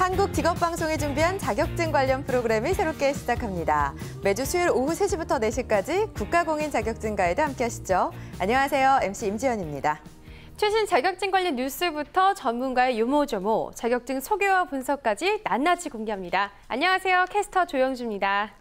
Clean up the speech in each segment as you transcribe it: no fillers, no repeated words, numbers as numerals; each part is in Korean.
한국직업방송이 준비한 자격증 관련 프로그램이 새롭게 시작합니다. 매주 수요일 오후 3시부터 4시까지 국가공인 자격증 가이드 함께 하시죠. 안녕하세요. MC 임지연입니다. 최신 자격증 관련 뉴스부터 전문가의 요모조모, 자격증 소개와 분석까지 낱낱이 공개합니다. 안녕하세요. 캐스터 조영주입니다.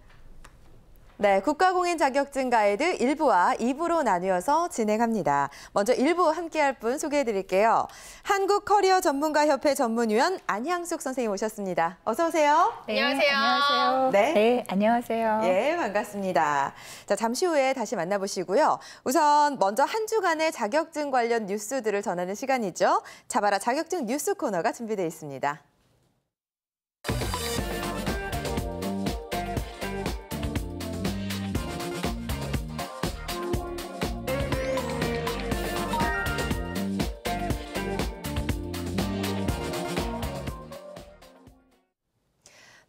네, 국가공인 자격증 가이드 1부와 2부로 나뉘어서 진행합니다. 먼저 1부 함께할 분 소개해드릴게요. 한국커리어전문가협회 전문위원 안향숙 선생님 오셨습니다. 어서 오세요. 네, 안녕하세요. 네, 안녕하세요. 예, 반갑습니다. 자, 잠시 후에 다시 만나보시고요. 우선 먼저 한 주간의 자격증 관련 뉴스들을 전하는 시간이죠. 잡아라 자격증 뉴스 코너가 준비되어 있습니다.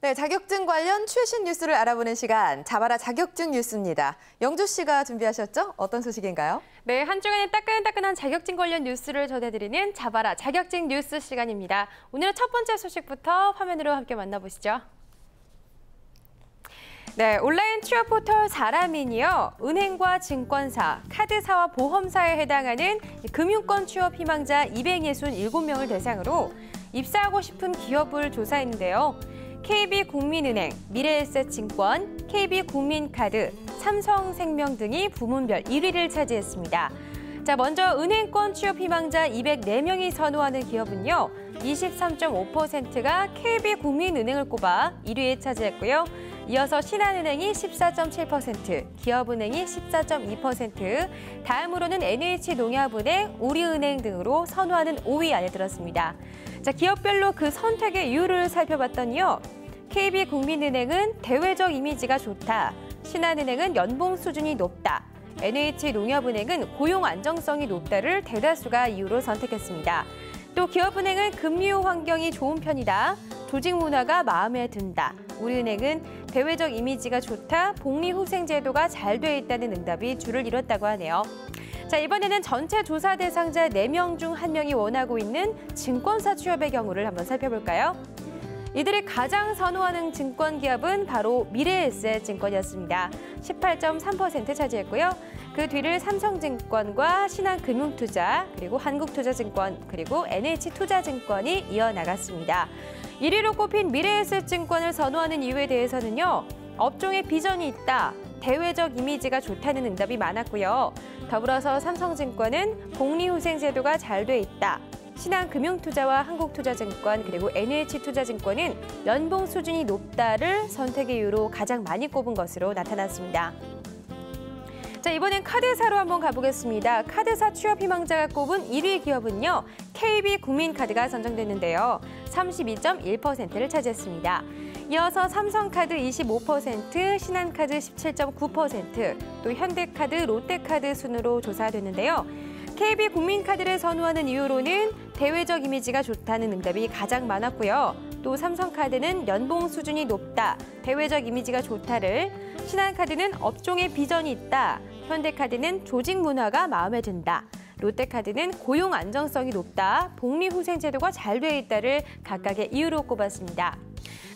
네, 자격증 관련 최신 뉴스를 알아보는 시간, 잡아라 자격증 뉴스입니다. 영주 씨가 준비하셨죠? 어떤 소식인가요? 네, 한 주간의 따끈따끈한 자격증 관련 뉴스를 전해드리는 잡아라 자격증 뉴스 시간입니다. 오늘의 첫 번째 소식부터 화면으로 함께 만나보시죠. 네, 온라인 취업 포털 사람인이요. 은행과 증권사, 카드사와 보험사에 해당하는 금융권 취업 희망자 267명을 대상으로 입사하고 싶은 기업을 조사했는데요. KB국민은행, 미래에셋증권, KB국민카드, 삼성생명 등이 부문별 1위를 차지했습니다. 자, 먼저 은행권 취업 희망자 204명이 선호하는 기업은요. 23.5%가 KB국민은행을 꼽아 1위에 차지했고요. 이어서 신한은행이 14.7%, 기업은행이 14.2%, 다음으로는 NH농협은행, 우리은행 등으로 선호하는 5위 안에 들었습니다. 자, 기업별로 그 선택의 이유를 살펴봤더니요. KB국민은행은 대외적 이미지가 좋다, 신한은행은 연봉 수준이 높다, NH농협은행은 고용 안정성이 높다를 대다수가 이유로 선택했습니다. 또 기업은행은 금리 환경이 좋은 편이다, 조직 문화가 마음에 든다, 우리은행은 대외적 이미지가 좋다, 복리후생 제도가 잘 돼 있다는 응답이 줄을 이뤘다고 하네요. 자, 이번에는 전체 조사 대상자 4명 중 1명이 원하고 있는 증권사 취업의 경우를 한번 살펴볼까요? 이들이 가장 선호하는 증권 기업은 바로 미래에셋증권이었습니다. 18.3% 차지했고요. 그 뒤를 삼성증권과 신한금융투자, 그리고 한국투자증권, 그리고 NH투자증권이 이어나갔습니다. 1위로 꼽힌 미래에셋증권을 선호하는 이유에 대해서는요. 업종에 비전이 있다, 대외적 이미지가 좋다는 응답이 많았고요. 더불어서 삼성증권은 복리후생 제도가 잘 돼 있다, 신한금융투자와 한국투자증권 그리고 NH투자증권은 연봉 수준이 높다를 선택의 이유로 가장 많이 꼽은 것으로 나타났습니다. 자, 이번엔 카드사로 한번 가보겠습니다. 카드사 취업 희망자가 꼽은 1위 기업은요. KB국민카드가 선정됐는데요. 32.1%를 차지했습니다. 이어서 삼성카드 25%, 신한카드 17.9%, 또 현대카드, 롯데카드 순으로 조사됐는데요. KB국민카드를 선호하는 이유로는 대외적 이미지가 좋다는 응답이 가장 많았고요. 또 삼성카드는 연봉 수준이 높다, 대외적 이미지가 좋다를, 신한카드는 업종에 비전이 있다, 현대카드는 조직 문화가 마음에 든다, 롯데카드는 고용 안정성이 높다, 복리후생 제도가 잘 돼 있다를 각각의 이유로 꼽았습니다.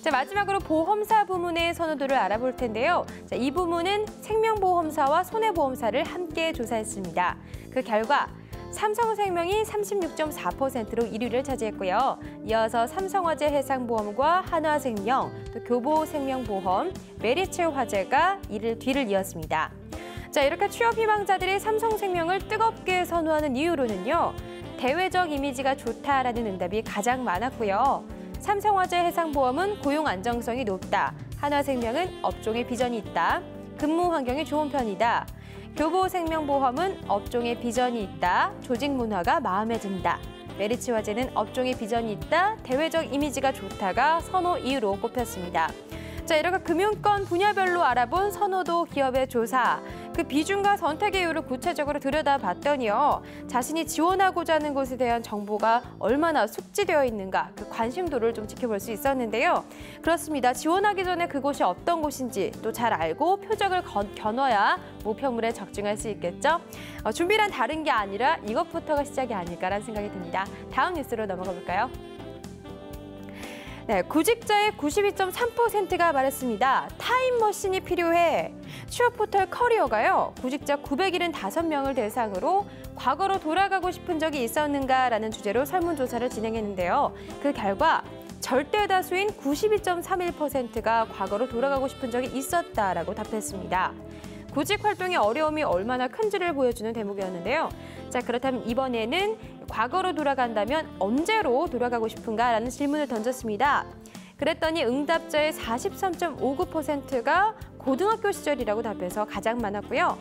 자, 마지막으로 보험사 부문의 선호도를 알아볼 텐데요. 자, 이 부문은 생명보험사와 손해보험사를 함께 조사했습니다. 그 결과 삼성생명이 36.4%로 1위를 차지했고요. 이어서 삼성화재 해상보험과 한화생명, 또 교보생명보험, 메리츠화재가 이를 뒤를 이었습니다. 자, 이렇게 취업 희망자들이 삼성생명을 뜨겁게 선호하는 이유로는요. 대외적 이미지가 좋다라는 응답이 가장 많았고요. 삼성화재 해상보험은 고용 안정성이 높다, 한화생명은 업종에 비전이 있다, 근무 환경이 좋은 편이다, 교보생명보험은 업종에 비전이 있다, 조직 문화가 마음에 든다, 메리츠화재는 업종에 비전이 있다, 대외적 이미지가 좋다가 선호 이유로 꼽혔습니다. 자, 이렇게 금융권 분야별로 알아본 선호도 기업의 조사, 그 비중과 선택의 이유를 구체적으로 들여다봤더니요. 자신이 지원하고자 하는 곳에 대한 정보가 얼마나 숙지되어 있는가, 그 관심도를 좀 지켜볼 수 있었는데요. 그렇습니다. 지원하기 전에 그곳이 어떤 곳인지 또 잘 알고 표적을 겨눠야 목표물에 적중할 수 있겠죠. 준비란 다른 게 아니라 이것부터가 시작이 아닐까라는 생각이 듭니다. 다음 뉴스로 넘어가 볼까요? 네, 구직자의 92.3%가 말했습니다. 타임머신이 필요해. 취업 포털 커리어가요. 구직자 975명을 대상으로 과거로 돌아가고 싶은 적이 있었는가라는 주제로 설문조사를 진행했는데요. 그 결과 절대 다수인 92.31%가 과거로 돌아가고 싶은 적이 있었다라고 답했습니다. 구직 활동의 어려움이 얼마나 큰지를 보여주는 대목이었는데요. 자, 그렇다면 이번에는 과거로 돌아간다면 언제로 돌아가고 싶은가라는 질문을 던졌습니다. 그랬더니 응답자의 43.59%가 고등학교 시절이라고 답해서 가장 많았고요.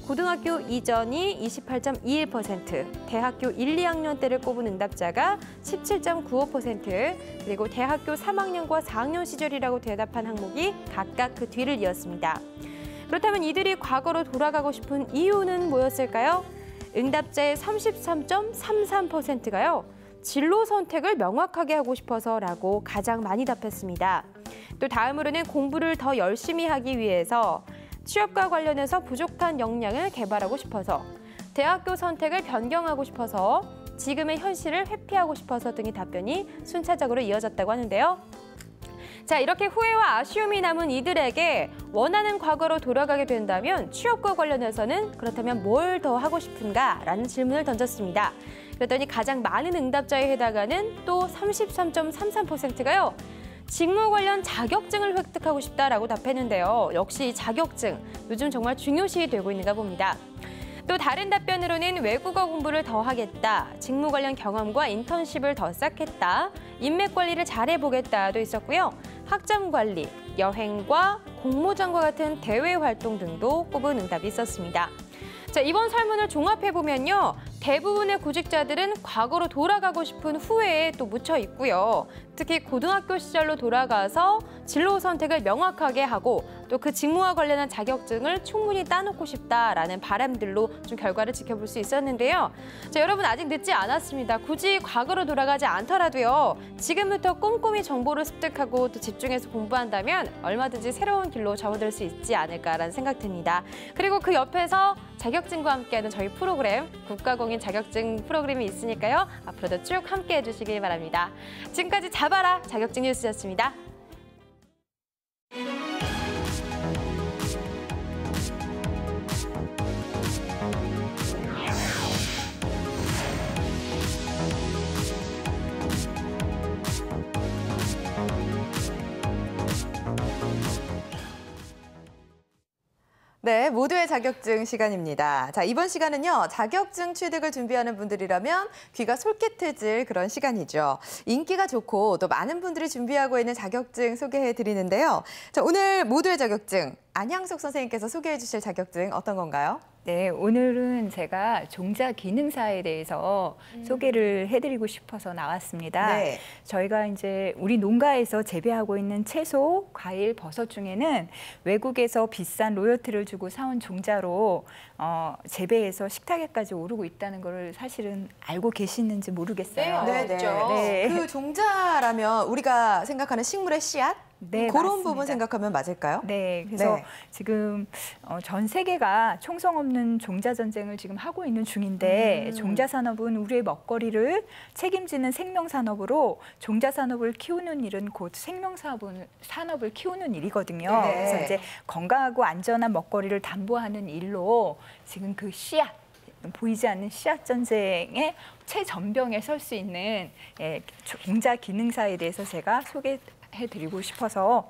고등학교 이전이 28.21%, 대학교 1, 2학년 때를 꼽은 응답자가 17.95%, 그리고 대학교 3학년과 4학년 시절이라고 대답한 항목이 각각 그 뒤를 이었습니다. 그렇다면 이들이 과거로 돌아가고 싶은 이유는 뭐였을까요? 응답자의 33.33%가요. 진로 선택을 명확하게 하고 싶어서라고 가장 많이 답했습니다. 또 다음으로는 공부를 더 열심히 하기 위해서, 취업과 관련해서 부족한 역량을 개발하고 싶어서, 대학교 선택을 변경하고 싶어서, 지금의 현실을 회피하고 싶어서 등의 답변이 순차적으로 이어졌다고 하는데요. 자, 이렇게 후회와 아쉬움이 남은 이들에게 원하는 과거로 돌아가게 된다면 취업과 관련해서는 그렇다면 뭘 더 하고 싶은가라는 질문을 던졌습니다. 그랬더니 가장 많은 응답자에 해당하는 또 33.33%가요. 직무 관련 자격증을 획득하고 싶다라고 답했는데요. 역시 이 자격증, 요즘 정말 중요시 되고 있는가 봅니다. 또 다른 답변으로는 외국어 공부를 더 하겠다, 직무 관련 경험과 인턴십을 더 쌓겠다, 인맥 관리를 잘해보겠다도 있었고요. 학점 관리, 여행과 공모전과 같은 대외 활동 등도 꼽은 응답이 있었습니다. 자, 이번 설문을 종합해보면요. 대부분의 구직자들은 과거로 돌아가고 싶은 후회에 또 묻혀 있고요. 특히 고등학교 시절로 돌아가서 진로 선택을 명확하게 하고 또 그 직무와 관련한 자격증을 충분히 따놓고 싶다라는 바람들로 좀 결과를 지켜볼 수 있었는데요. 자, 여러분 아직 늦지 않았습니다. 굳이 과거로 돌아가지 않더라도요. 지금부터 꼼꼼히 정보를 습득하고 또 집중해서 공부한다면 얼마든지 새로운 길로 접어들 수 있지 않을까라는 생각 듭니다. 그리고 그 옆에서 자격증과 함께하는 저희 프로그램, 국가공인 자격증 프로그램이 있으니까요. 앞으로도 쭉 함께해 주시길 바랍니다. 지금까지 잡아라 자격증 뉴스였습니다. 네, 모두의 자격증 시간입니다. 자, 이번 시간은요, 자격증 취득을 준비하는 분들이라면 귀가 솔깃해질 그런 시간이죠. 인기가 좋고 또 많은 분들이 준비하고 있는 자격증 소개해 드리는데요. 자, 오늘 모두의 자격증, 안향숙 선생님께서 소개해 주실 자격증 어떤 건가요? 네, 오늘은 제가 종자 기능사에 대해서 소개를 해드리고 싶어서 나왔습니다. 네. 저희가 이제 우리 농가에서 재배하고 있는 채소, 과일, 버섯 중에는 외국에서 비싼 로열티를 주고 사온 종자로 재배해서 식탁에까지 오르고 있다는 걸 사실은 알고 계시는지 모르겠어요. 네, 네. 네. 그 종자라면 우리가 생각하는 식물의 씨앗? 네, 그런 맞습니다. 부분 생각하면 맞을까요? 네, 그래서 네. 지금 전 세계가 총성 없는 종자 전쟁을 지금 하고 있는 중인데 종자 산업은 우리의 먹거리를 책임지는 생명 산업으로 종자 산업을 키우는 일은 곧 생명 산업을 키우는 일이거든요. 네. 그래서 이제 건강하고 안전한 먹거리를 담보하는 일로 지금 그 씨앗, 보이지 않는 씨앗 전쟁의 최전병에 설 수 있는 종자 기능사에 대해서 제가 소개해드리고 싶어서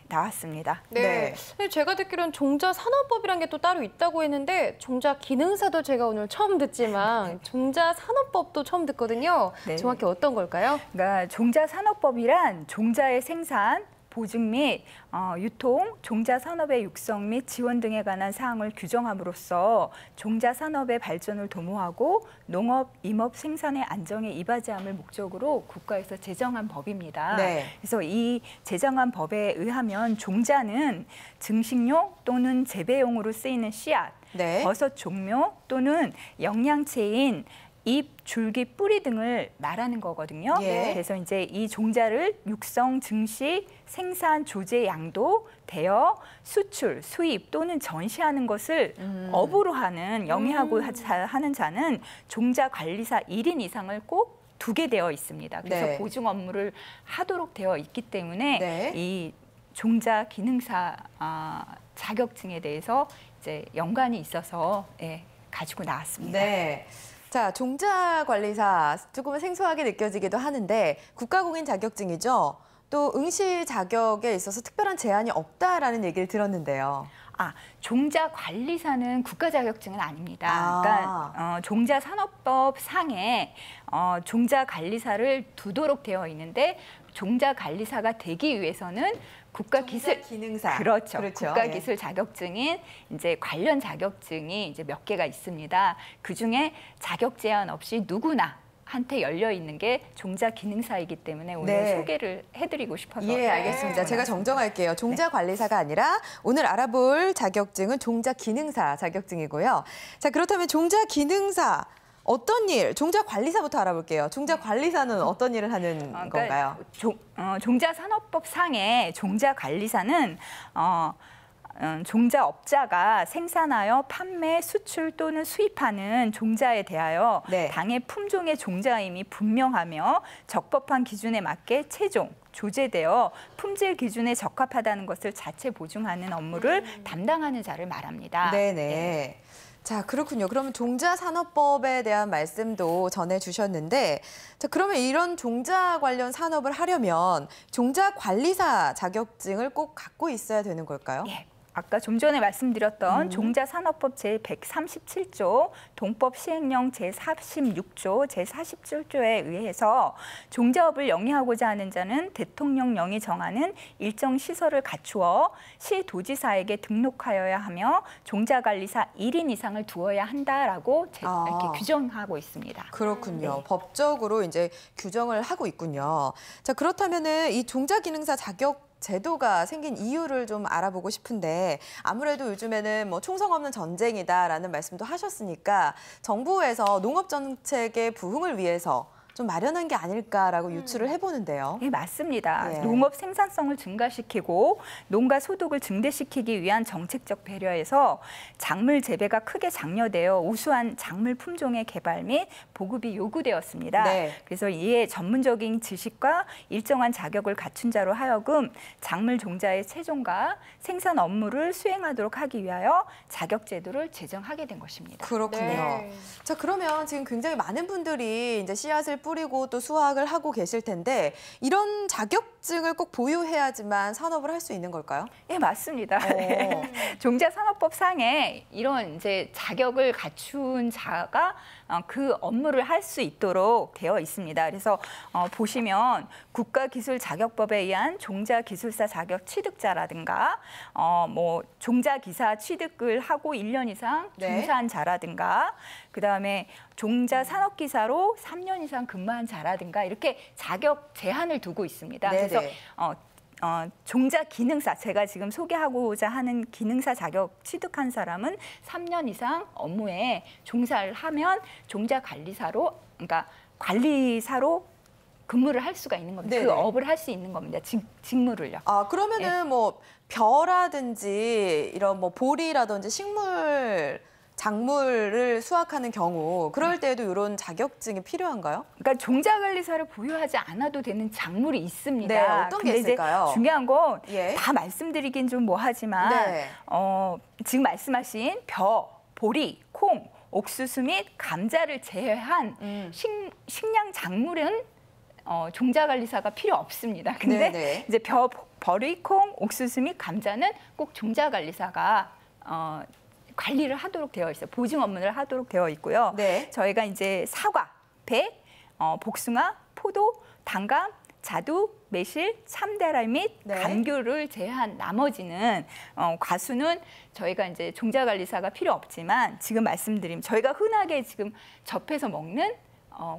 나왔습니다. 네. 근데 제가 듣기로는 종자 산업법이라는 게 또 따로 있다고 했는데 종자 기능사도 제가 오늘 처음 듣지만 종자 산업법도 처음 듣거든요. 네. 정확히 어떤 걸까요? 그러니까 종자 산업법이란 종자의 생산, 보증 및 유통, 종자 산업의 육성 및 지원 등에 관한 사항을 규정함으로써 종자 산업의 발전을 도모하고 농업, 임업 생산의 안정에 이바지함을 목적으로 국가에서 제정한 법입니다. 네. 그래서 이 제정한 법에 의하면 종자는 증식용 또는 재배용으로 쓰이는 씨앗, 네. 버섯 종묘 또는 영양체인 잎, 줄기, 뿌리 등을 말하는 거거든요. 예. 그래서 이제 이 종자를 육성, 증식, 생산, 조제, 양도, 대여, 수출, 수입 또는 전시하는 것을 업으로 하는 영위하고 하는 자는 종자 관리사 1인 이상을 꼭 두게 되어 있습니다. 그래서 네. 보증 업무를 하도록 되어 있기 때문에 네. 이 종자 기능사 자격증에 대해서 이제 연관이 있어서 가지고 나왔습니다. 네. 자, 종자관리사 조금은 생소하게 느껴지기도 하는데 국가공인 자격증이죠. 또 응시 자격에 있어서 특별한 제한이 없다라는 얘기를 들었는데요. 종자 관리사는 국가 자격증은 아닙니다. 그러니까 종자산업법 상에 종자 관리사를 두도록 되어 있는데 종자 관리사가 되기 위해서는 국가 기술 기능사. 그렇죠. 국가 예. 기술 자격증인 이제 관련 자격증이 이제 몇 개가 있습니다. 그 중에 자격 제한 없이 누구나 한테 열려 있는 게 종자 기능사이기 때문에 오늘 네. 소개를 해드리고 싶어서. 예, 알겠습니다. 제가 정정할게요. 종자관리사가 아니라 오늘 알아볼 자격증은 종자기능사 자격증이고요. 자, 그렇다면 종자기능사 어떤 일? 종자관리사부터 알아볼게요. 종자관리사는 어떤 일을 하는 건가요? 종자산업법 상의 종자관리사는 종자업자가 생산하여 판매, 수출 또는 수입하는 종자에 대하여 네. 당의 품종의 종자임이 분명하며 적법한 기준에 맞게 체종, 조제되어 품질 기준에 적합하다는 것을 자체 보증하는 업무를 담당하는 자를 말합니다. 네네. 자, 그렇군요. 그러면 종자산업법에 대한 말씀도 전해주셨는데, 자, 그러면 이런 종자 관련 산업을 하려면 종자관리사 자격증을 꼭 갖고 있어야 되는 걸까요? 예. 아까 좀 전에 말씀드렸던 종자산업법 제137조, 동법 시행령 제46조, 제47조에 의해서 종자업을 영위하고자 하는 자는 대통령령이 정하는 일정 시설을 갖추어 시도지사에게 등록하여야 하며 종자관리사 1인 이상을 두어야 한다라고 이렇게 규정하고 있습니다. 그렇군요. 네. 법적으로 이제 규정을 하고 있군요. 자, 그렇다면은 이 종자기능사 자격 제도가 생긴 이유를 좀 알아보고 싶은데 아무래도 요즘에는 뭐 총성 없는 전쟁이다라는 말씀도 하셨으니까 정부에서 농업 정책의 부흥을 위해서 좀 마련한 게 아닐까라고 유추를 해보는데요. 네, 맞습니다. 예. 농업 생산성을 증가시키고 농가 소득을 증대시키기 위한 정책적 배려에서 작물 재배가 크게 장려되어 우수한 작물 품종의 개발 및 보급이 요구되었습니다. 네. 그래서 이에 전문적인 지식과 일정한 자격을 갖춘 자로 하여금 작물 종자의 체종과 생산 업무를 수행하도록 하기 위하여 자격 제도를 제정하게 된 것입니다. 그렇군요. 네. 자, 그러면 지금 굉장히 많은 분들이 이제 씨앗을 뿌리고 또 수확을 하고 계실 텐데 이런 자격증을 꼭 보유해야지만 산업을 할 수 있는 걸까요? 예, 맞습니다. 네. 종자산업법 상에 이런 이제 자격을 갖춘 자가 그 업무를 할 수 있도록 되어 있습니다. 그래서 보시면 국가기술자격법에 의한 종자기술사 자격 취득자라든가 뭐 종자기사 취득을 하고 1년 이상 네. 종사한 자라든가 그다음에 종자산업기사로 3년 이상 근무한 자라든가 이렇게 자격 제한을 두고 있습니다. 네네. 그래서 종자 기능사, 제가 지금 소개하고자 하는 기능사 자격 취득한 사람은 3년 이상 업무에 종사를 하면 종자 관리사로, 그러니까 관리사로 근무를 할 수가 있는 겁니다. 네네. 그 업을 할 수 있는 겁니다. 직무를요. 아, 그러면은 뭐 벼라든지 이런 뭐 보리라든지 식물 작물을 수확하는 경우 그럴 때에도 이런 자격증이 필요한가요? 그러니까 종자관리사를 보유하지 않아도 되는 작물이 있습니다. 네, 어떤 게 근데 이제 있을까요? 중요한 건 예. 다 말씀드리긴 좀 뭐하지만 네. 지금 말씀하신 벼, 보리, 콩, 옥수수 및 감자를 제외한 식량 작물은 종자관리사가 필요 없습니다. 근데 네네. 이제 벼, 보리, 콩, 옥수수 및 감자는 꼭 종자관리사가 관리를 하도록 되어 있어요. 보증 업무를 하도록 되어 있고요. 네. 저희가 이제 사과, 배, 복숭아, 포도, 단감, 자두, 매실, 참대랄 및 네. 감귤을 제외한 나머지는 과수는 저희가 이제 종자관리사가 필요 없지만 지금 말씀드린 저희가 흔하게 지금 접해서 먹는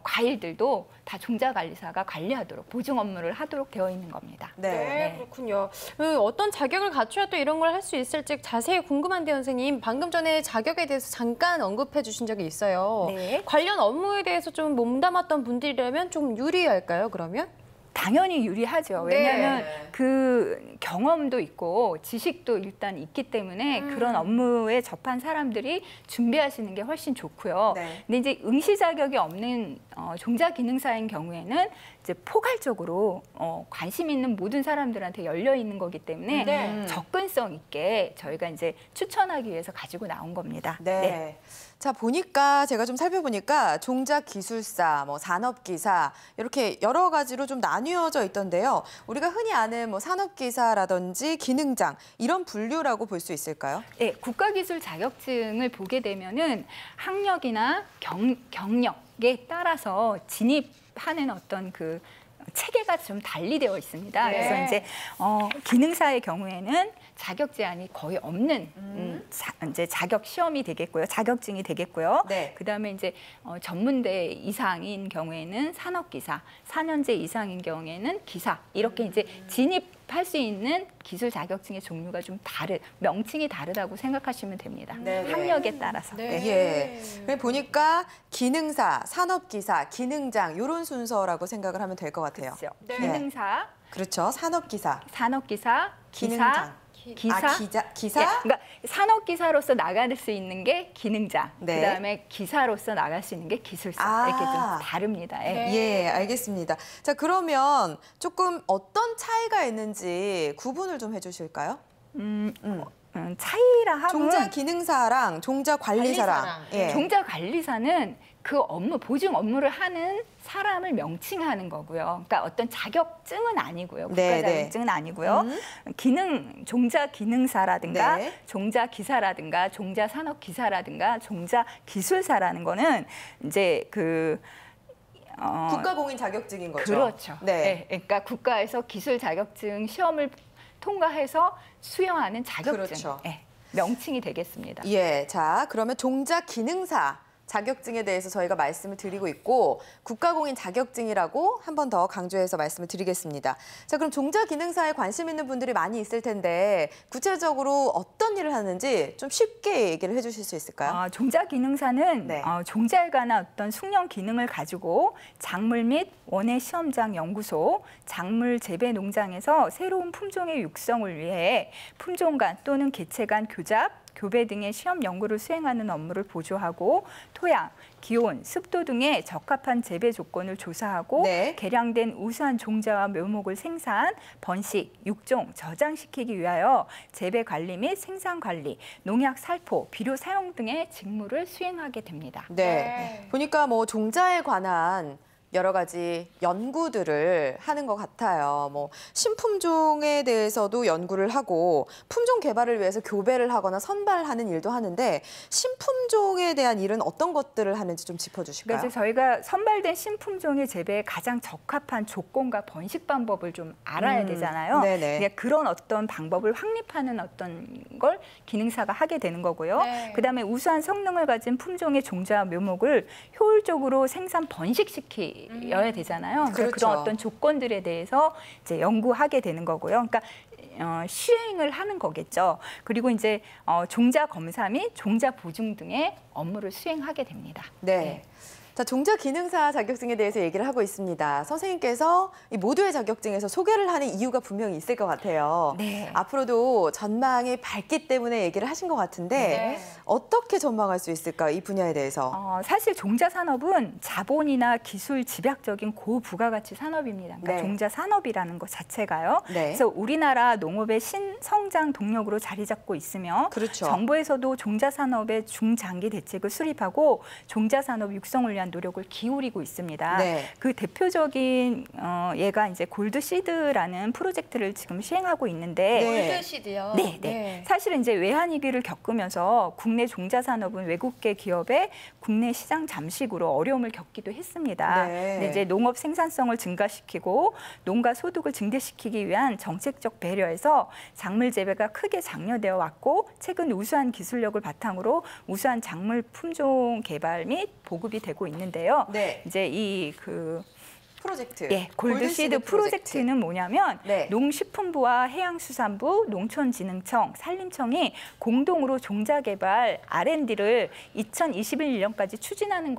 과일들도 다 종자관리사가 관리하도록 보증 업무를 하도록 되어 있는 겁니다. 네. 그렇군요. 어떤 자격을 갖춰야 또 이런 걸 할 수 있을지 자세히 궁금한데 선생님, 방금 전에 자격에 대해서 잠깐 언급해 주신 적이 있어요. 네. 관련 업무에 대해서 좀 몸담았던 분들이라면 좀 유리할까요, 그러면? 당연히 유리하죠. 왜냐하면 그 경험도 있고 지식도 일단 있기 때문에 그런 업무에 접한 사람들이 준비하시는 게 훨씬 좋고요. 네. 근데 이제 응시 자격이 없는 종자 기능사인 경우에는 이제 포괄적으로 관심 있는 모든 사람들한테 열려 있는 거기 때문에 접근성 있게 저희가 이제 추천하기 위해서 가지고 나온 겁니다. 네. 자, 보니까 제가 좀 살펴보니까 종자기술사, 뭐 산업기사 이렇게 여러 가지로 좀 나뉘어져 있던데요. 우리가 흔히 아는 뭐 산업기사라든지 기능장 이런 분류라고 볼 수 있을까요? 네, 국가기술 자격증을 보게 되면은 학력이나 경력에 따라서 진입하는 어떤 그 체계가 좀 달리 되어 있습니다. 네. 그래서 이제 기능사의 경우에는 자격 제한이 거의 없는 이제 자격 시험이 되겠고요, 자격증이 되겠고요. 네. 그다음에 이제 전문대 이상인 경우에는 산업기사, 4년제 이상인 경우에는 기사 이렇게 이제 진입할 수 있는 기술 자격증의 종류가 좀 명칭이 다르다고 생각하시면 됩니다. 네. 학력에 따라서. 예. 보니까 기능사, 산업기사, 기능장 이런 순서라고 생각을 하면 될 것 같아요. 그렇죠. 기능사, 그렇죠. 산업기사, 산업기사, 기능장. 기사, 기사? 예, 그러니까 산업기사로서 나갈 수 있는 게 기능장, 네. 그다음에 기사로서 나갈 수 있는 게 기술사 이렇게 좀 다릅니다. 예. 예, 알겠습니다. 자, 그러면 조금 어떤 차이가 있는지 구분을 좀 해주실까요? 차이라 하면 종자 기능사랑 종자 관리사랑. 예. 종자 관리사는 그 업무, 보증 업무를 하는 사람을 명칭하는 거고요. 그러니까 어떤 자격증은 아니고요. 국가 네, 자격증은 아니고요. 종자 기능사라든가 네. 종자 기사라든가 종자 산업 기사라든가 종자 기술사라는 거는 이제 국가공인 자격증인 거죠. 그렇죠. 네. 네. 그러니까 국가에서 기술 자격증 시험을 통과해서 수여하는 자격증. 그렇죠. 네. 명칭이 되겠습니다. 예, 자, 그러면 종자 기능사 자격증에 대해서 저희가 말씀을 드리고 있고 국가공인 자격증이라고 한 번 더 강조해서 말씀을 드리겠습니다. 자, 그럼 종자 기능사에 관심 있는 분들이 많이 있을 텐데 구체적으로 어떤 일을 하는지 좀 쉽게 얘기를 해주실 수 있을까요? 종자 기능사는 네. 종자에 관한 어떤 숙련 기능을 가지고 작물 및 원예 시험장 연구소, 작물 재배 농장에서 새로운 품종의 육성을 위해 품종 간 또는 개체 간 교잡, 교배 등의 시험 연구를 수행하는 업무를 보조하고 토양, 기온, 습도 등의 적합한 재배 조건을 조사하고 네. 개량된 우수한 종자와 묘목을 생산, 번식, 육종, 저장시키기 위하여 재배 관리 및 생산 관리, 농약 살포, 비료 사용 등의 직무를 수행하게 됩니다. 네. 보니까 뭐 종자에 관한 여러 가지 연구들을 하는 것 같아요. 뭐 신품종에 대해서도 연구를 하고 품종 개발을 위해서 교배를 하거나 선발하는 일도 하는데 신품종에 대한 일은 어떤 것들을 하는지 좀 짚어주실까요? 그래서 저희가 선발된 신품종의 재배에 가장 적합한 조건과 번식 방법을 좀 알아야 되잖아요. 네네. 그러니까 그런 어떤 방법을 확립하는 어떤 걸 기능사가 하게 되는 거고요. 네. 그다음에 우수한 성능을 가진 품종의 종자와 묘목을 효율적으로 생산 번식시켜야 되잖아요. 그래서 그렇죠. 그런 어떤 조건들에 대해서 이제 연구하게 되는 거고요. 그러니까 시행을 하는 거겠죠. 그리고 이제 종자 검사 및 종자 보증 등의 업무를 수행하게 됩니다. 네. 자, 종자 기능사 자격증에 대해서 얘기를 하고 있습니다. 선생님께서 이 모두의 자격증에서 소개를 하는 이유가 분명히 있을 것 같아요. 네. 앞으로도 전망이 밝기 때문에 얘기를 하신 것 같은데 네. 어떻게 전망할 수 있을까요? 이 분야에 대해서. 사실 종자 산업은 자본이나 기술 집약적인 고부가가치 산업입니다. 그러니까 네. 종자 산업이라는 것 자체가요. 네. 그래서 우리나라 농업의 신성장 동력으로 자리 잡고 있으며 그렇죠. 정부에서도 종자 산업의 중장기 대책을 수립하고 종자 산업 육성을 위한 노력을 기울이고 있습니다. 네. 그 대표적인 얘가 이제 골드시드라는 프로젝트를 지금 시행하고 있는데 네. 골드시드요. 네. 사실은 이제 외환위기를 겪으면서 국내 종자 산업은 외국계 기업의 국내 시장 잠식으로 어려움을 겪기도 했습니다. 네. 근데 이제 농업 생산성을 증가시키고 농가 소득을 증대시키기 위한 정책적 배려에서 작물 재배가 크게 장려되어 왔고 최근 우수한 기술력을 바탕으로 우수한 작물 품종 개발 및 보급이 되고 있는데요. 네. 이제 프로젝트. 골드시드 프로젝트는 뭐냐면 네. 농식품부와 해양수산부, 농촌진흥청, 산림청이 공동으로 종자 개발 R&D를 2021년까지 추진하는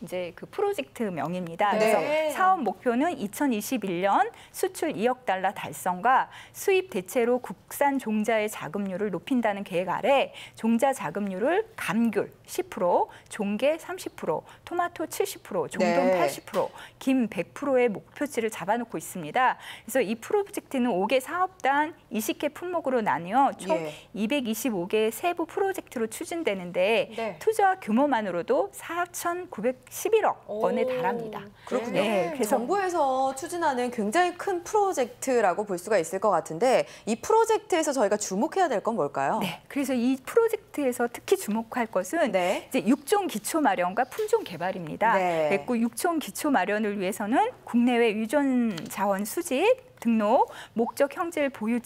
이제 그 프로젝트명입니다. 네. 그래서 사업 목표는 2021년 수출 2억 달러 달성과 수입 대체로 국산 종자의 자급률을 높인다는 계획 아래 종자 자급률을 감귤 10%, 종개 30%, 토마토 70%, 종동 네. 80%, 김 100%의 목표치를 잡아놓고 있습니다. 그래서 이 프로젝트는 5개 사업단 20개 품목으로 나뉘어 총 예. 225개의 세부 프로젝트로 추진되는데 네. 투자 규모만으로도 4,911억 원에 달합니다. 그렇군요. 네, 그래서 정부에서 추진하는 굉장히 큰 프로젝트라고 볼 수가 있을 것 같은데 이 프로젝트에서 저희가 주목해야 될 건 뭘까요? 네, 그래서 이 프로젝트에서 특히 주목할 것은 네. 이제 육종 기초 마련과 품종 개발입니다. 네. 그리고 육종 기초 마련을 위해서는 국내외 유전 자원 수집, 등록, 목적 형질 보유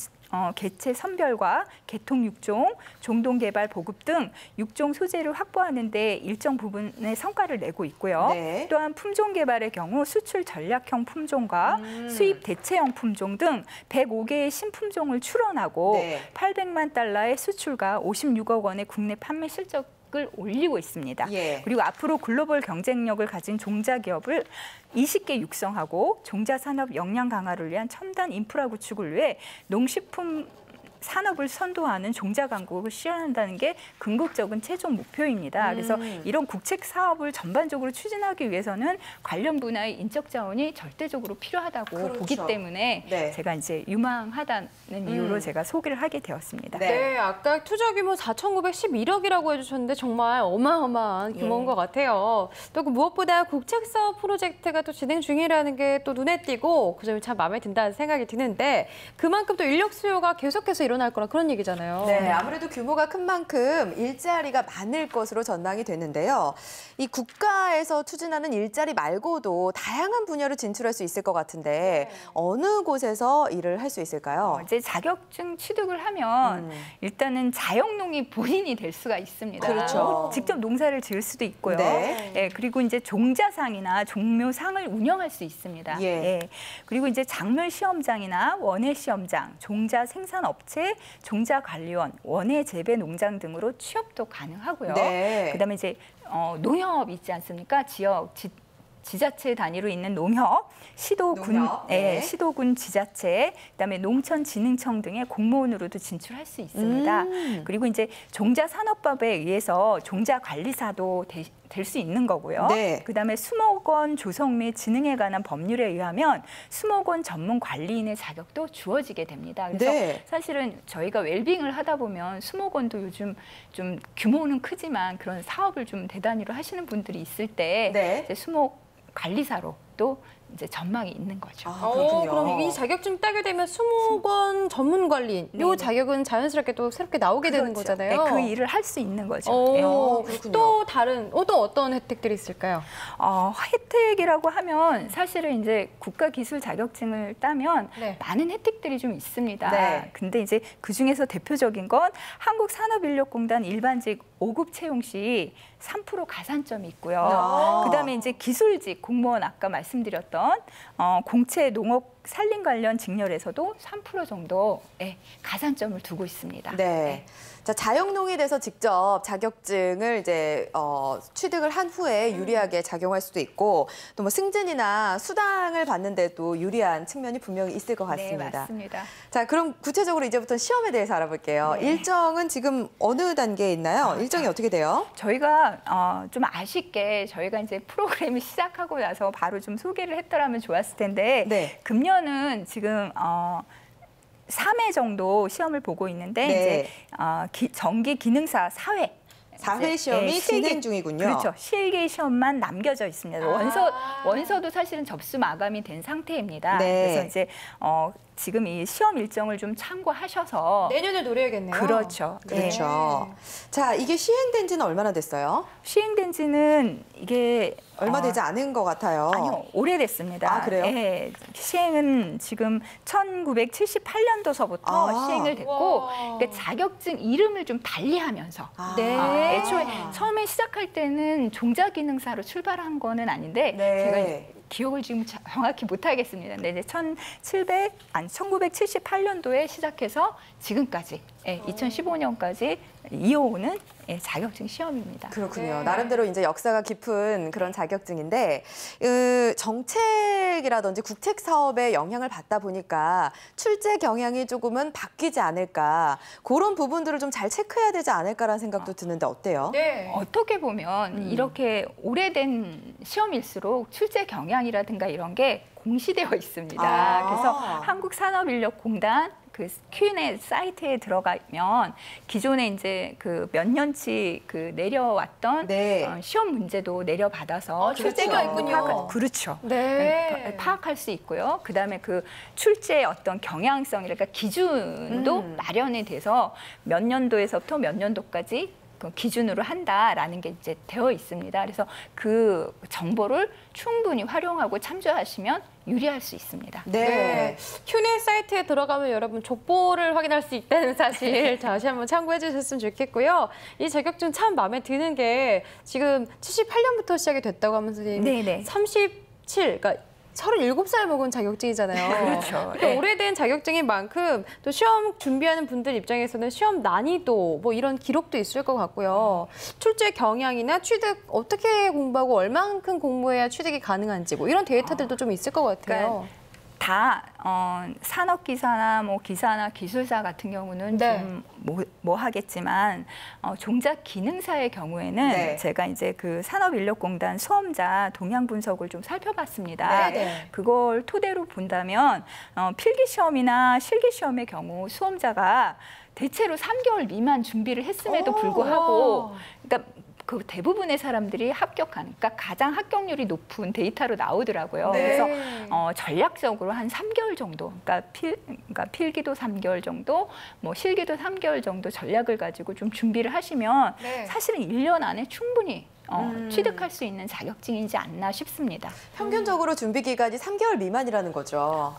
개체 선별과 개통 육종, 종동 개발 보급 등 육종 소재를 확보하는 데 일정 부분의 성과를 내고 있고요. 네. 또한 품종 개발의 경우 수출 전략형 품종과 수입 대체형 품종 등 105개의 신품종을 출원하고 네. 800만 달러의 수출과 56억 원의 국내 판매 실적을 올리고 있습니다. 예. 그리고 앞으로 글로벌 경쟁력을 가진 종자 기업을 20개 육성하고 종자 산업 역량 강화를 위한 첨단 인프라 구축을 위해 농식품 산업을 선도하는 종자 강국을 실현한다는 게 궁극적인 최종 목표입니다. 그래서 이런 국책 사업을 전반적으로 추진하기 위해서는 관련 분야의 인적 자원이 절대적으로 필요하다고 그렇죠. 보기 때문에 네. 제가 이제 유망하다는 이유로 제가 소개를 하게 되었습니다. 네. 네, 아까 투자 규모 4,911억이라고 해주셨는데 정말 어마어마한 규모인 것 같아요. 또 그 무엇보다 국책사업 프로젝트가 또 진행 중이라는 게 또 눈에 띄고 그 점이 참 마음에 든다는 생각이 드는데 그만큼 또 인력 수요가 계속해서 일어날 거라 그런 얘기잖아요. 네, 아무래도 규모가 큰 만큼 일자리가 많을 것으로 전망이 되는데요. 이 국가에서 추진하는 일자리 말고도 다양한 분야로 진출할 수 있을 것 같은데 어느 곳에서 일을 할 수 있을까요? 이제 자격증 취득을 하면 일단은 자영농이 본인이 될 수가 있습니다. 그렇죠. 직접 농사를 지을 수도 있고요. 네. 예, 그리고 이제 종자상이나 종묘상을 운영할 수 있습니다. 예. 그리고 이제 작물 시험장이나 원예 시험장, 종자 생산업체, 종자 관리원, 원예 재배 농장 등으로 취업도 가능하고요. 네. 그다음에 이제 농협 있지 않습니까? 지자체 단위로 있는 농협, 시도군, 농협, 네. 시도군 지자체, 그다음에 농촌진흥청 등의 공무원으로도 진출할 수 있습니다. 그리고 이제 종자산업법에 의해서 종자관리사도 될 수 있는 거고요. 네. 그다음에 수목원 조성 및 진흥에 관한 법률에 의하면 수목원 전문 관리인의 자격도 주어지게 됩니다. 그래서 네. 사실은 저희가 웰빙을 하다 보면 수목원도 요즘 좀 규모는 크지만 그런 사업을 좀 대단위로 하시는 분들이 있을 때 네. 이제 수목 관리사로 또 이제 전망이 있는 거죠. 아, 그렇군요. 그럼 이 자격증 따게 되면 수목원 전문 관리인 이 네네. 자격은 자연스럽게 또 새롭게 나오게 되는 그렇죠. 거잖아요. 네, 그 일을 할 수 있는 거죠. 네. 그렇군요. 또 다른 또 어떤 혜택들이 있을까요? 혜택이라고 하면 사실은 이제 국가기술 자격증을 따면 네. 많은 혜택들이 좀 있습니다. 네. 근데 이제 그 중에서 대표적인 건 한국산업인력공단 일반직 5급 채용 시 3% 가산점이 있고요. 아. 그다음에 이제 기술직 공무원 아까 말씀드렸던 공채 농업 산림 관련 직렬에서도 3% 정도의 가산점을 두고 있습니다. 네. 자, 자영농이 돼서 직접 자격증을 이제 취득을 한 후에 유리하게 작용할 수도 있고 또 뭐 승진이나 수당을 받는데도 유리한 측면이 분명히 있을 것 같습니다. 네, 맞습니다. 자, 그럼 구체적으로 이제부터 시험에 대해서 알아볼게요. 네. 일정은 지금 어느 단계에 있나요? 일정이 어떻게 돼요? 저희가 좀 아쉽게 저희가 이제 프로그램이 시작하고 나서 바로 좀 소개를 했더라면 좋았을 텐데 네. 금년은 지금 3회 정도 시험을 보고 있는데 네. 이제 전기 기능사 4회 4회 시험이 진행 중이군요. 그렇죠. 실기 시험만 남겨져 있습니다. 원서도 사실은 접수 마감이 된 상태입니다. 네. 그래서 이제 지금 이 시험 일정을 좀 참고하셔서 내년을 노려야겠네요. 그렇죠. 그렇죠. 자, 이게 시행된 지는 얼마나 됐어요? 시행된 지는 이게 얼마 되지 않은 것 같아요. 아니요, 오래됐습니다. 아, 그래요? 네, 시행은 지금 1978년도서부터 시행을 됐고 그러니까 자격증 이름을 좀 달리하면서 네. 애초에 처음에 시작할 때는 종자기능사로 출발한 거는 아닌데 네. 제가 기억을 지금 정확히 못하겠습니다. 근데 이제 1978년도에 시작해서 지금까지 예, 2015년까지 이어오는 자격증 시험입니다. 그렇군요. 네. 나름대로 이제 역사가 깊은 그런 자격증인데 정책이라든지 국책 사업에 영향을 받다 보니까 출제 경향이 조금은 바뀌지 않을까 그런 부분들을 좀 잘 체크해야 되지 않을까라는 생각도 드는데 어때요? 네. 어떻게 보면 이렇게 오래된 시험일수록 출제 경향이라든가 이런 게 공시되어 있습니다. 아. 그래서 한국산업인력공단 그 Q&A 사이트에 들어가면 기존에 이제 그 몇 년치 그 내려왔던 네. 시험 문제도 내려받아서 출제가 있군요. 그렇죠. 네. 파악할 수 있고요. 그다음에 그 출제의 어떤 경향성이랄까 기준도 마련이 돼서 몇 년도에서부터 몇 년도까지 그 기준으로 한다라는 게 이제 되어 있습니다. 그래서 그 정보를 충분히 활용하고 참조하시면 유리할 수 있습니다. 네. Q&A 사이트에 들어가면 여러분 족보를 확인할 수 있다는 사실 다시 한번 참고해 주셨으면 좋겠고요. 이 자격증 참 마음에 드는 게 지금 78년부터 시작이 됐다고 하면서 네네. 37, 그러니까 37살 먹은 자격증이잖아요. 그렇죠. 그러니까 네. 오래된 자격증인 만큼 또 시험 준비하는 분들 입장에서는 시험 난이도 뭐 이런 기록도 있을 것 같고요. 출제 경향이나 취득 어떻게 공부하고 얼만큼 공부해야 취득이 가능한지 뭐 이런 데이터들도 좀 있을 것 같아요. 다 산업기사나 뭐 기사나 기술사 같은 경우는 네. 좀 뭐 하겠지만 종작 기능사의 경우에는 네. 제가 이제 그 산업인력공단 수험자 동향 분석을 좀 살펴봤습니다. 네. 그걸 토대로 본다면 필기 시험이나 실기 시험의 경우 수험자가 대체로 3개월 미만 준비를 했음에도 불구하고, 그러니까 그 대부분의 사람들이 합격하는, 그러니까 가장 합격률이 높은 데이터로 나오더라고요. 네. 그래서 전략적으로 한 3개월 정도, 그러니까 필기도 3개월 정도, 뭐 실기도 3개월 정도 전략을 가지고 좀 준비를 하시면 네. 사실은 1년 안에 충분히 취득할 수 있는 자격증이지 않나 싶습니다. 평균적으로 준비 기간이 3개월 미만이라는 거죠.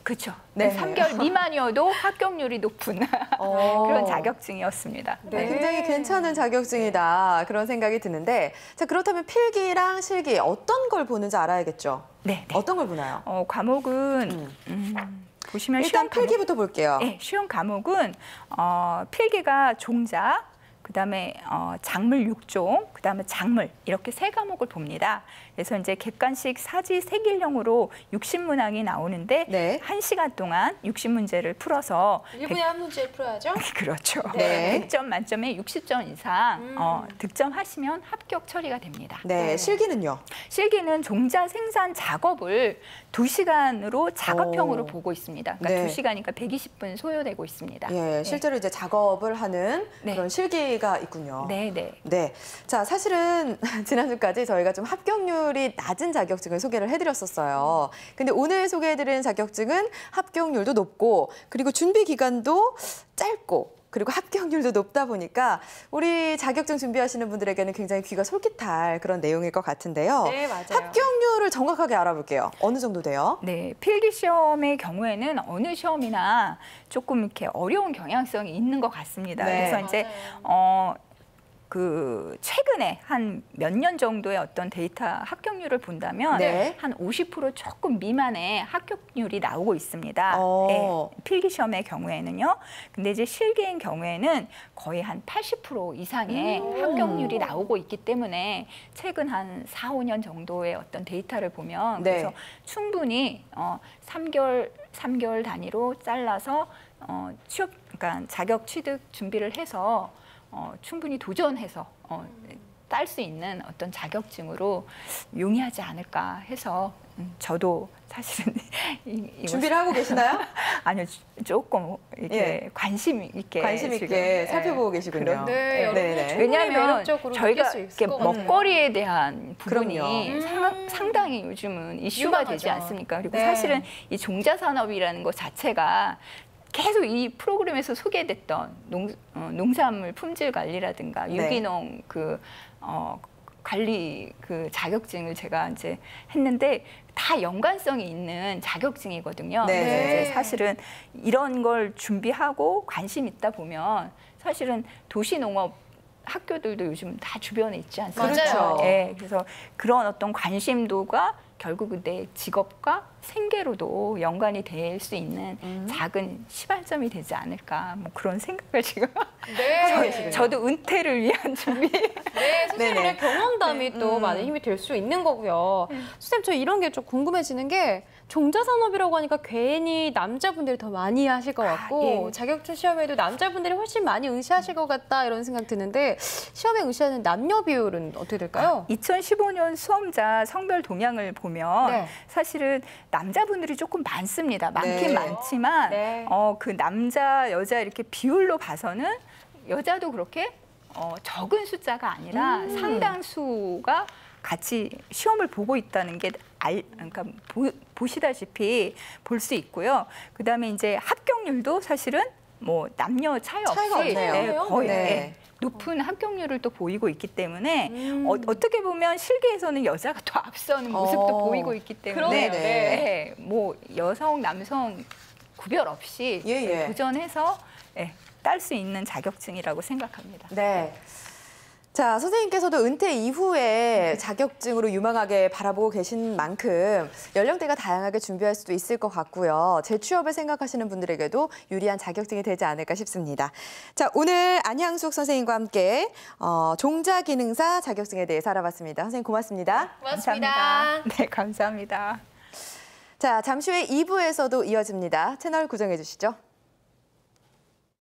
그렇죠. 네. 3개월 미만이어도 합격률이 높은 그런 자격증이었습니다. 네. 굉장히 괜찮은 자격증이다 그런 생각이 드는데 자 그렇다면 필기랑 실기 어떤 걸 보는지 알아야겠죠. 네. 어떤 걸 보나요? 과목은 보시면 일단 시험 과목, 필기부터 볼게요. 네, 시험 과목은 필기가 종자, 그다음에 작물 6종, 그다음에 작물 이렇게 3과목을 봅니다. 그래서 이제 객관식 사지 세길형으로 60문항이 나오는데 네. 1시간 동안 60문제를 풀어서 1분에 한 문제를 풀어야죠. 그렇죠. 네. 100점 만점에 60점 이상 득점하시면 합격 처리가 됩니다. 네, 실기는요? 실기는 종자 생산 작업을 2시간으로 작업형으로 오. 보고 있습니다. 그러니까 네. 2시간이니까 120분 소요되고 있습니다. 예, 실제로 이제 작업을 하는 네. 그런 실기가 있군요. 네, 네. 네. 자, 사실은 지난주까지 저희가 좀 합격률이 낮은 자격증을 소개를 해드렸었어요. 근데 오늘 소개해드리는 자격증은 합격률도 높고 그리고 준비 기간도 짧고 그리고 합격률도 높다 보니까 우리 자격증 준비하시는 분들에게는 굉장히 귀가 솔깃할 그런 내용일 것 같은데요. 네, 맞아요. 합격률을 정확하게 알아볼게요. 어느 정도 돼요? 네, 필기 시험의 경우에는 어느 시험이나 조금 이렇게 어려운 경향성이 있는 것 같습니다. 네. 그래서 이제 그 최근에 한 몇 년 정도의 어떤 데이터 합격률을 본다면 네. 한 50% 조금 미만의 합격률이 나오고 있습니다. 어. 네, 필기 시험의 경우에는요. 근데 이제 실기의 경우에는 거의 한 80% 이상의 합격률이 나오고 있기 때문에 최근 한 4, 5년 정도의 어떤 데이터를 보면 네. 그래서 충분히 3개월 단위로 잘라서 취업, 그러니까 자격 취득 준비를 해서 충분히 도전해서 딸 수 있는 어떤 자격증으로 용이하지 않을까 해서 저도 사실은 준비를 하고 계시나요? 아니요, 조금 이렇게 예. 관심 있게 있게 살펴보고 계시군요. 그런- 네, 여러분 네. 충분히 왜냐하면 매력적으로 저희가 느낄 수 있을 이렇게 것 같아요. 먹거리에 대한 부분이 그럼요. 상당히 요즘은 이슈가 되지 유망하죠. 않습니까? 그리고 네. 사실은 이 종자 산업이라는 것 자체가 계속 이 프로그램에서 소개됐던 농산물 품질 관리라든가 네. 유기농 관리 그 자격증을 제가 이제 했는데 다 연관성이 있는 자격증이거든요. 네. 그래서 이제 사실은 이런 걸 준비하고 관심 있다 보면 사실은 도시농업 학교들도 요즘 다 주변에 있지 않습니까? 그렇죠. 예, 그래서 그런 어떤 관심도가 결국은 내 직업과 생계로도 연관이 될 수 있는 작은 시발점이 되지 않을까 뭐 그런 생각을 지금 네. 저도 은퇴를 위한 준비. 네, 선생님의 경험담이 또 많은 힘이 될 수 있는 거고요. 선생님, 저 이런 게 좀 궁금해지는 게 종자산업이라고 하니까 괜히 남자분들이 더 많이 하실 것 같고 예. 자격증 시험에도 남자분들이 훨씬 많이 응시하실 것 같다 이런 생각 드는데 시험에 응시하는 남녀 비율은 어떻게 될까요? 2015년 수험자 성별 동향을 보면 네. 사실은 남자분들이 조금 많습니다. 많긴 네. 많지만 네. 그 남자 여자 이렇게 비율로 봐서는 여자도 그렇게 적은 숫자가 아니라 상당수가 같이 시험을 보고 있다는 게 그러니까 보시다시피 볼 수 있고요. 그다음에 이제 합격률도 사실은 뭐 남녀 차이 없이 차이가 없네요. 거의 네. 높은 합격률을 또 보이고 있기 때문에 어떻게 보면 실기에서는 여자가 더 앞서는 모습도 보이고 있기 때문에 그러네요. 네, 뭐 여성 남성 구별 없이 예. 도전해서 딸 수 있는 자격증이라고 생각합니다. 네. 자, 선생님께서도 은퇴 이후에 자격증으로 유망하게 바라보고 계신 만큼 연령대가 다양하게 준비할 수도 있을 것 같고요. 재취업을 생각하시는 분들에게도 유리한 자격증이 되지 않을까 싶습니다. 자, 오늘 안향숙 선생님과 함께 종자기능사 자격증에 대해 알아봤습니다. 선생님 고맙습니다. 고맙습니다. 감사합니다. 네, 감사합니다. 자, 잠시 후에 2부에서도 이어집니다. 채널 고정해 주시죠.